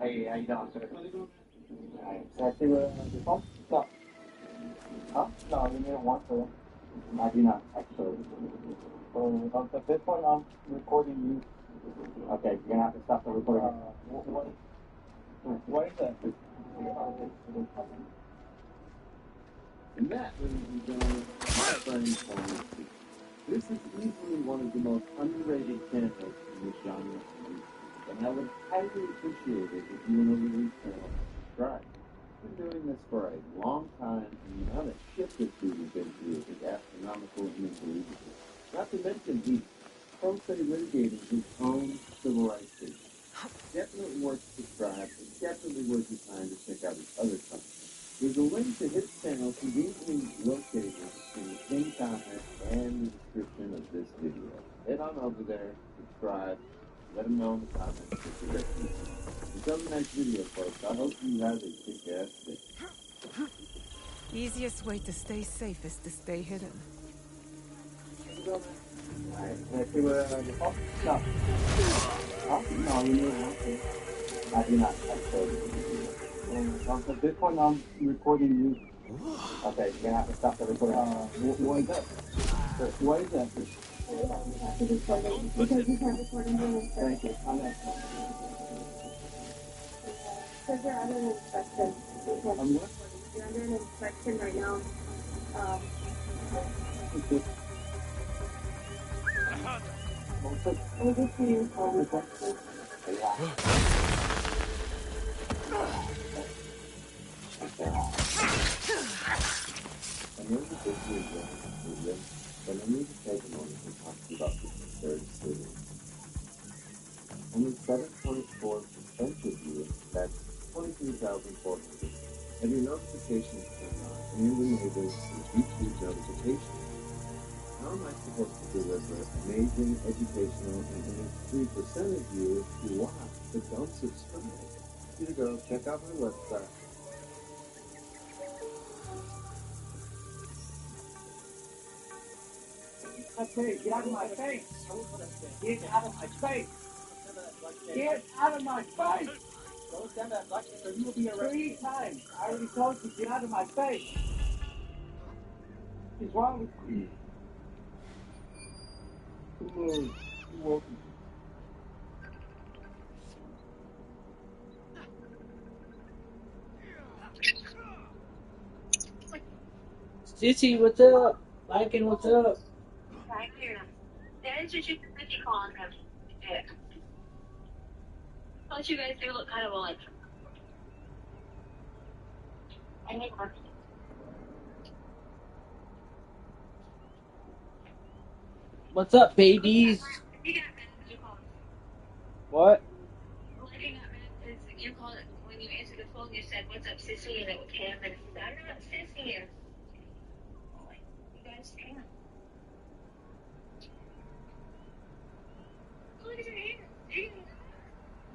S7: Hey, how you doing, sir? Alright, can I see your phone? No. Huh? No, you need one for them. I do not, actually. So, at this point, I'm recording you. Okay, you're gonna have to stop the recording. What is that?
S9: And that, ladies and gentlemen, my friend Pharmacy. This is easily one of the most underrated channels in this genre of music, and I would highly appreciate it if you went over to this channel and subscribed. I've been doing this for a long time, and the amount of shit this dude has been through is astronomical and unbelievable. Not to mention, he's pro se litigating his own civil rights case. Definitely worth subscribe, and definitely worth your time to check out his other content. There's a link to his channel conveniently located in the pinned comment and the description of this video. Head on over there, subscribe, let him know in the comments what you're ready to see. Until the next video, folks, I hope you have a kick-ass day.
S3: Easiest way to stay safe is to stay hidden.
S7: Alright, can I see where your phone? No. Huh? No, you need one. I do not, actually. At this point, I'm recording you. Okay, you're gonna have to stop the recording. What is that? What is that?
S8: Because you can't record in the
S7: Thank you. I'm not.
S8: Because you're under an inspection.
S7: I'm what?
S8: You're under an inspection right now. We'll just see your phone.
S9: I know that this is a but I need to take a moment to talk to you about this third city. Only 7.4% of you, that's 23,400, have your notifications turned on and enabled YouTube notifications. How am I supposed to deliver amazing, educational, and only 3% of you who watch but don't subscribe? Here you go, check out my website.
S13: Okay, get out of my face. Get out of my face. Get out of my face. Don't stand that lucky, so you'll be arrested 3 times. I already told you, get out of my face. What's wrong with you?
S9: You're welcome.
S17: Sissy, what's up? Lycan, what's up?
S8: Right here. That is what you calling him. Yeah. Don't you guys do look kind of like. I need work.
S17: What's up, babies? What?
S8: You called when you answered the phone. You said, "What's up, sissy?" And it was him. And I'm not sissy. You guys can. Look at your hair.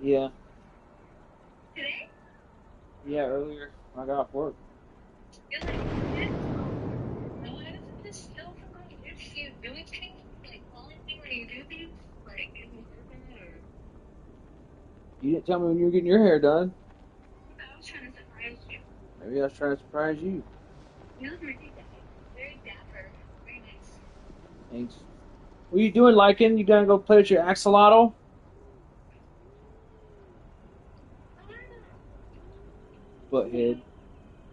S17: Yeah.
S8: Today?
S17: Yeah, earlier. I got off work.
S8: You're like, no, I wasn't just still from like, you doing things, like calling me when you do things, like, or.
S17: You didn't tell me when you were getting your hair done.
S8: I was trying to surprise you.
S17: Maybe I was trying to surprise you.
S8: You look very dapper, very nice.
S17: Thanks. What are you doing, Lycan? You gonna go play with your axolotl? Butthead.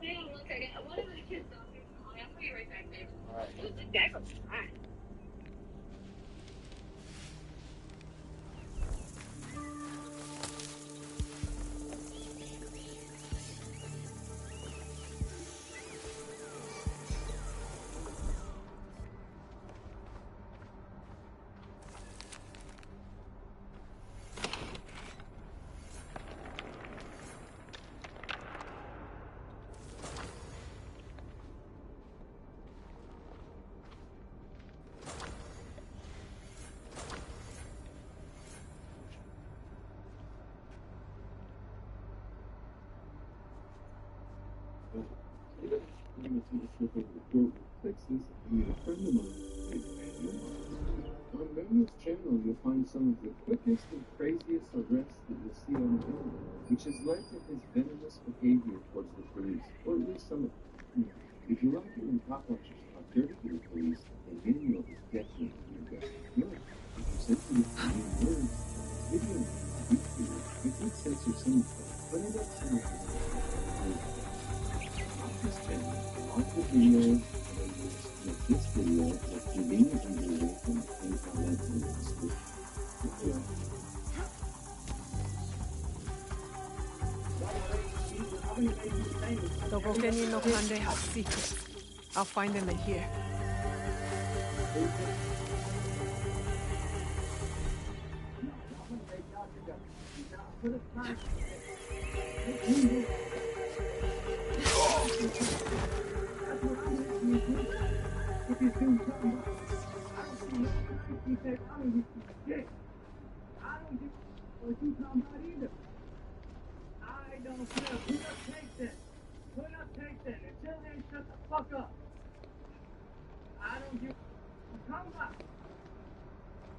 S8: Hang on one second. One of the kids' doctors calling. I'll put you right back there.
S17: Alright.
S8: The guy from Alright.
S9: On Manuel's channel, you'll find some of the quickest and craziest arrests that you'll see on the internet. which has led to his venomous behavior towards the police, or at least some of them. If you like it when cop watchers talk dirty to the police, then Manuel is definitely your guy. No, if you censor it in mean words, video will be clear. I could censor some of them, but I don't censor off this channel, off the video, like this video, like conveniently away from things I like to do.
S3: Dogokeni no Kande has secrets. I'll find them in here.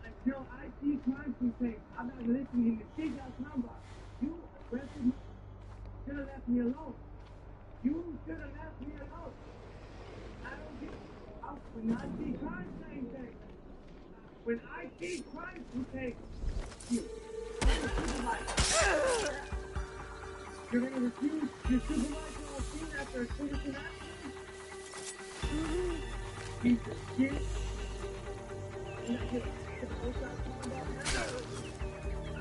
S13: Until I see crime complaints, I'm not listening to shit y'all talking about. You arrested me. Should have left me alone. You should have left me alone. I don't get. When I see crime same thing. When I see crime complaints, you. You're gonna refuse your supervisor on scene after a citizen accident? Piece of shit. I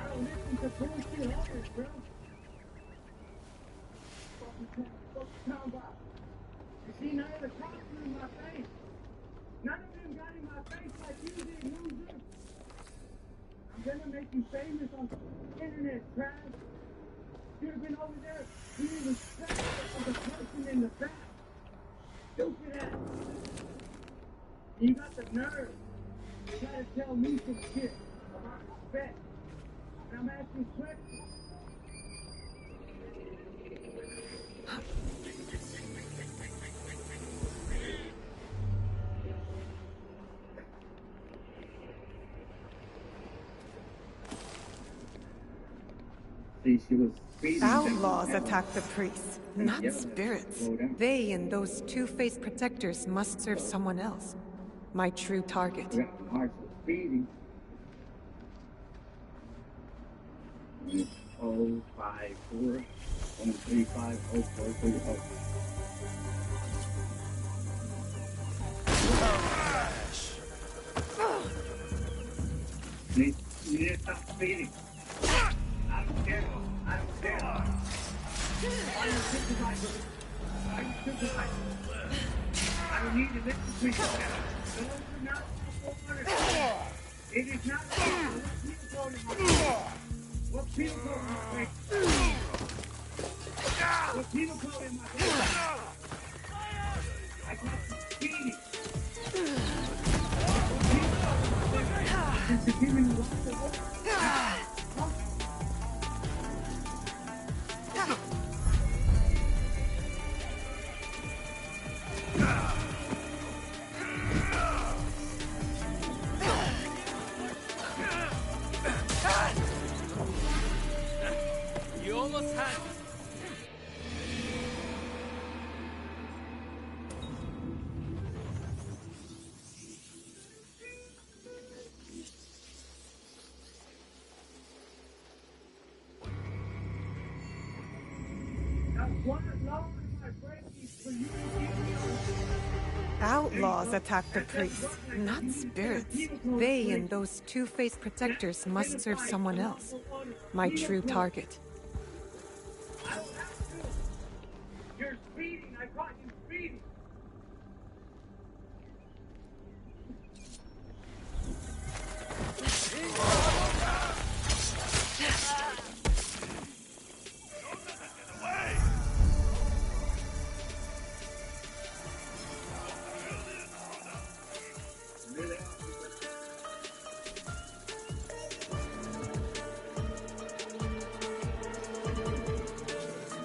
S13: don't listen to bullshit orders, bro. Fuck talking about. You see, none of the cops are in my face. None of them got in my face like you did, loser. I'm gonna make you famous on the internet, trash. Should have been over there being respectful of the person in the back. Stupid ass. You got the nerve. You try to tell me some shit about respect. And I'm asking questions.
S9: See, she was speeding.
S3: Outlaws attack the priests, not spirits. They and those two-faced protectors must serve someone else. My true target.
S9: March was speeding. 054 135 0430. You need to stop speeding. I don't care. I don't care. Why are you supervisor? Why are you supervisor? I don't need to listen to you. Those are not orders. It is not what people call in my face. What people call in my face. I got some speeding. It's a human right.
S6: You almost had it.
S3: Outlaws attack the priests, not spirits. They and those two-faced protectors must serve someone else. My true target.
S13: You're speeding. I caught you speeding.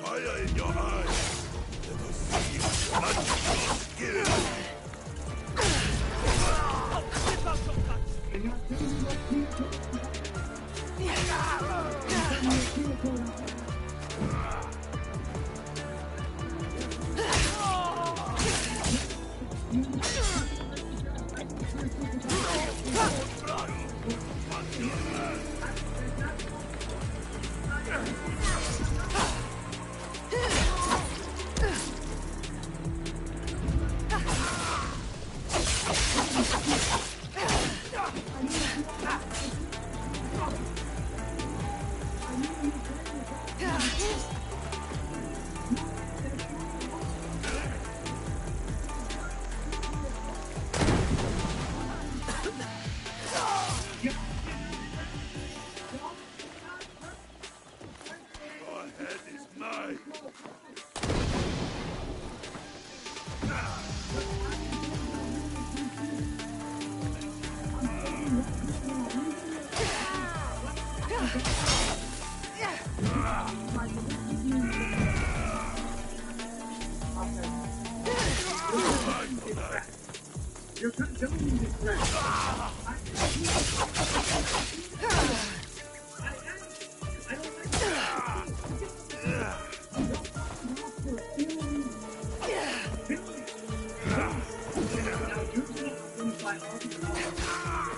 S18: Fire in your eyes. Let us see blood on your skin.
S13: You're condoning this crap.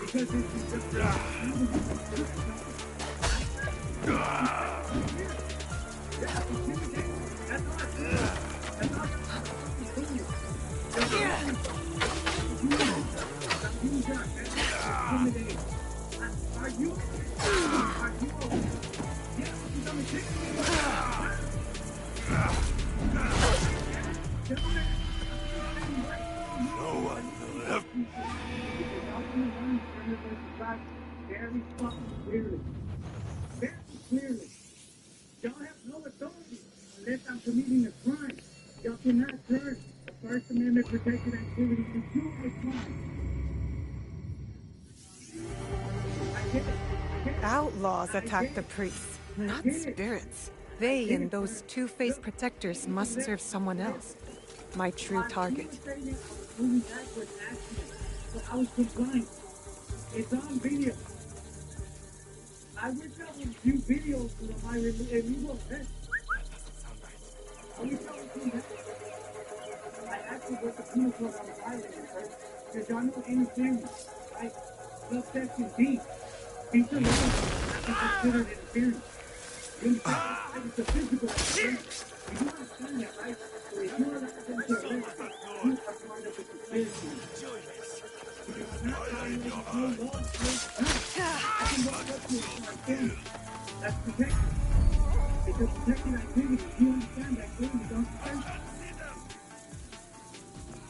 S13: Because this is very fucking clearly. Very clearly. Y'all have no authority unless I'm committing a crime. Y'all cannot turn a First Amendment protected activity into a crime.
S3: Outlaws attack the priests, not spirits. They and those two-faced protectors must serve someone else. My true target.
S13: I was compliant. It's on video. I wish I would view videos of my illegal events. I actually went to penal code I was violating, right? Because y'all know interference, right? Subsection D. Feature laws is considered interference. You understand? It's a physical interference. You do understand that, right? So if you're allowed to interfere, you are part of the conspiracy. That's protected. It's a protected activity. You understand that clearly, don't you think?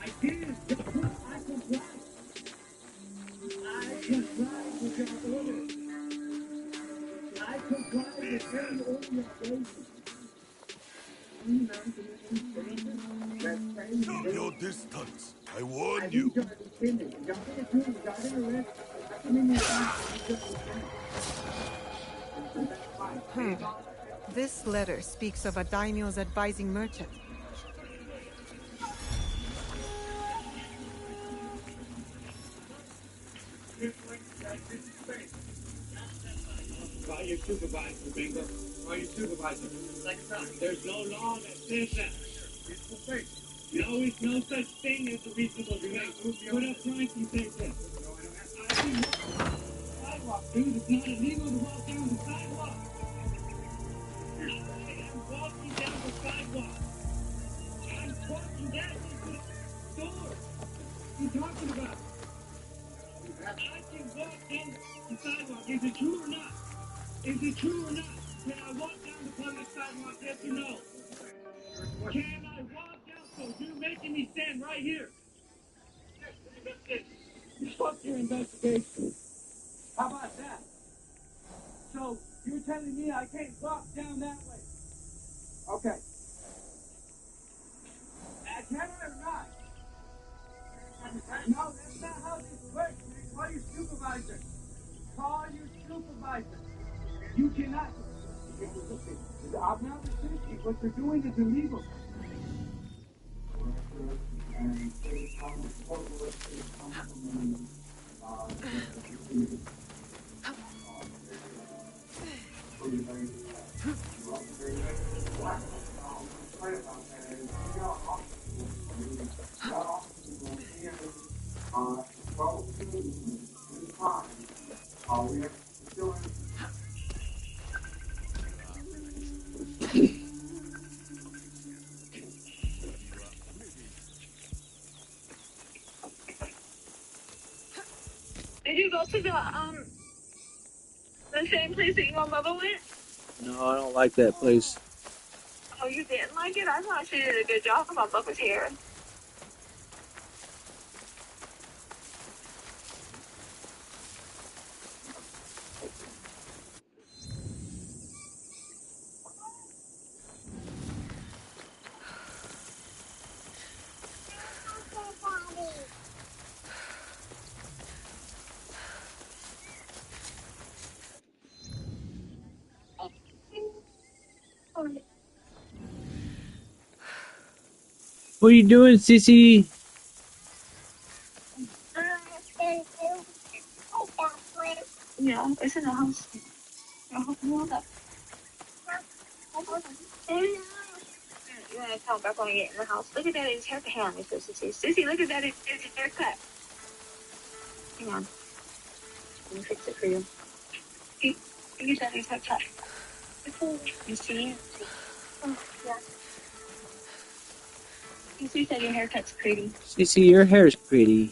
S13: I did. I complied. I complied with your order. I complied with every order you gave me.
S18: Keep your distance. I warn you.
S3: This letter speaks of a daimyo's advising merchant.
S13: Call your supervisor, Bingo. Call your supervisor. There's no law that says that. No, it's no such thing as a reasonable delay. Put up front and say that. Sidewalk, dude. It's not illegal to walk down the sidewalk. I am walking down the sidewalk. I'm walking down to the door. What are you talking about? I can walk down the sidewalk. Is it true or not? Is it true or not? Can I walk down the public sidewalk? Yes or no? Can I walk down? So you're making me stand right here. Fuck your investigation. How about that? So you're telling me I can't walk down that way? Okay. Can I or not? No, that's not how this works. Call your supervisor. Call your supervisor. You cannot. I'm not resisting. What you're doing is illegal.
S8: Did you go to the same place that you and Bubba went?
S17: No, I don't like that place.
S8: Oh, you didn't like it? I thought she did a good job on Bubba's hair.
S17: What are you doing, Sissy?
S8: Yeah, it's in the house. Hold up. You want to come back when we get in the house? Look at Daddy's haircut. Hang on, Sissy. Sissy, look at Daddy's haircut. Hang on. Let me fix it for you. See? Look at Daddy's haircut. You see? Oh, yeah. Sissy said your haircut's pretty.
S17: Sissy, your hair's pretty.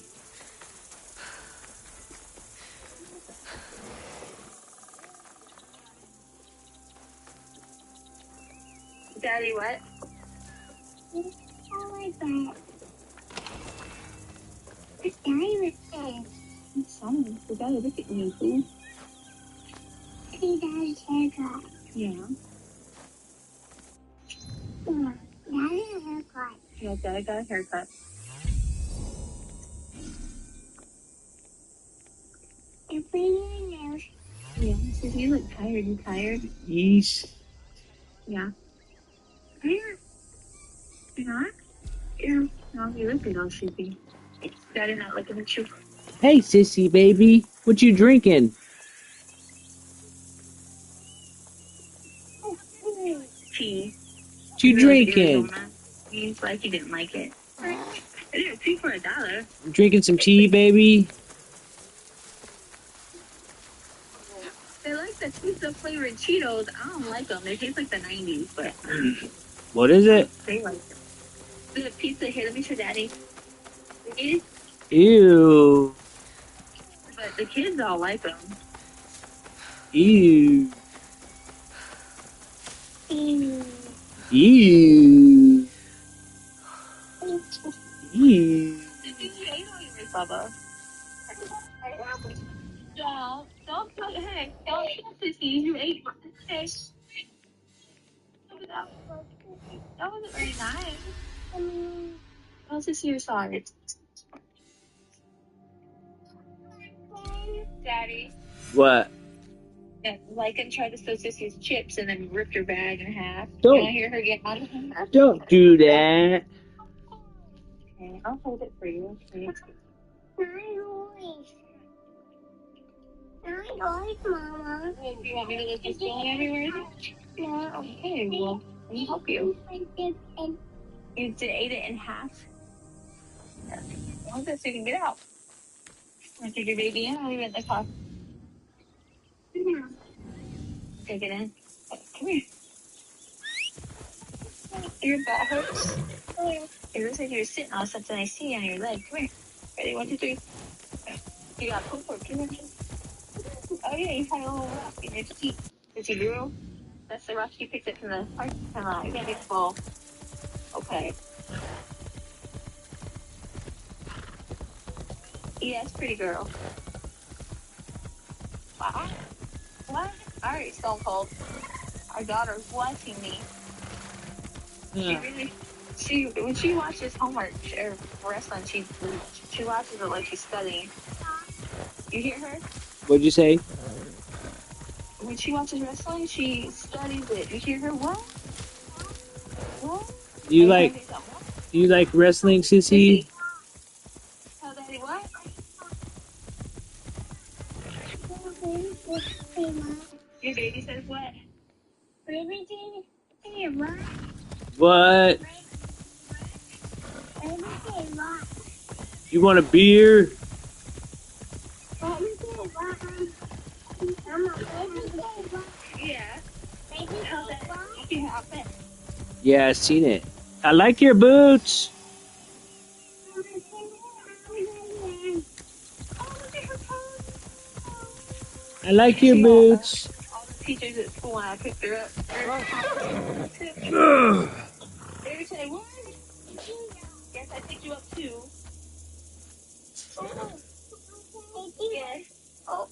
S8: Daddy, what? I like that. It's Daddy with this. It's sunny. So Daddy, look at me, please. See Daddy's haircut. Yeah. Yeah. Daddy got a haircut. Yeah, Daddy got a haircut. You're putting your nails. Yeah. So you look tired. You tired?
S17: Yeesh.
S8: Yeah. Are you? You're not? Yeah. No, you look good all sleepy. Daddy not looking at you.
S17: Hey, Sissy, baby. What you drinking?
S8: Tea.
S17: What you drinking?
S8: He's like he didn't like it. I did tea for $1.
S17: Drinking some tea, baby?
S8: They like the pizza flavored Cheetos. I don't like them. They taste like the 90s, but
S17: What is it?
S8: they like them. The pizza here, let me show Daddy. It is,
S17: Ew.
S8: but the kids all like them.
S17: Ew.
S8: Ew.
S17: Ew. Ew.
S8: Did you ate all yours, Bubba? Don't put, hey, don't Sissy, you ate my fish. That wasn't very nice. Oh, Sissy, you're sorry. Daddy.
S17: What?
S8: Yeah, like and tried to steal Sissy's chips and then ripped her bag in half.
S17: Don't-
S8: Can I hear her get out of here?
S17: Don't do that.
S8: Okay, I'll hold it for you. Okay. Nice, Mama. Do you want me to look you spilling everywhere? Yeah. Okay, well, let me help you. You ate it in half? Yeah. Hold it so you can get out. Want to take your baby in? I'll leave it in the car. Yeah. Take it in. Come here. Your butt hurts? It looks like you're sitting on something I see on your leg. Come here. Ready? 1, 2, 3. You got poop or too much? Oh yeah, you had a little rock in your teeth. Did you drool? That's the rock you picked up from the parking lot. You gotta be full. Okay. Yes, pretty girl. Wow. What? Alright, Stone Cold. Our daughter's watching me.
S17: Yeah.
S8: When she watches homework or wrestling, she watches it like she's studying. You hear her?
S17: What'd you say?
S8: When she watches wrestling, she studies it. You hear her? What? What?
S17: You like wrestling, Sissy?
S8: Tell Daddy what? Your baby says what? Baby,
S17: What? You want a beer? Yeah, I seen it. I like your boots. I like your boots.
S8: All the teachers at school when I picked her up. They would say, what? Yes, I picked you up too. Yes. Oh.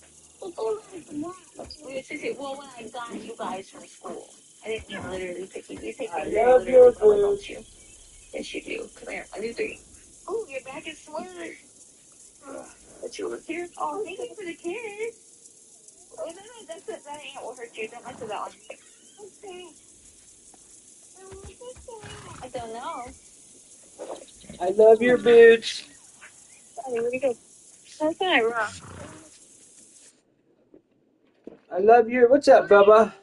S8: We say, well, when I got you guys from school, I didn't mean literally pick you. You take me
S17: love your
S8: boots. You. Yes, you do. Come here. 1, 2, 3. Oh, your back is swollen. But you look here. Oh, thank you for the kiss. Oh, no, that ain't what hurt you. Don't mess with that one. I don't know.
S17: I love your boots.
S8: Oh, really good. That's not wrong.
S17: I love your. What's up, Bubba?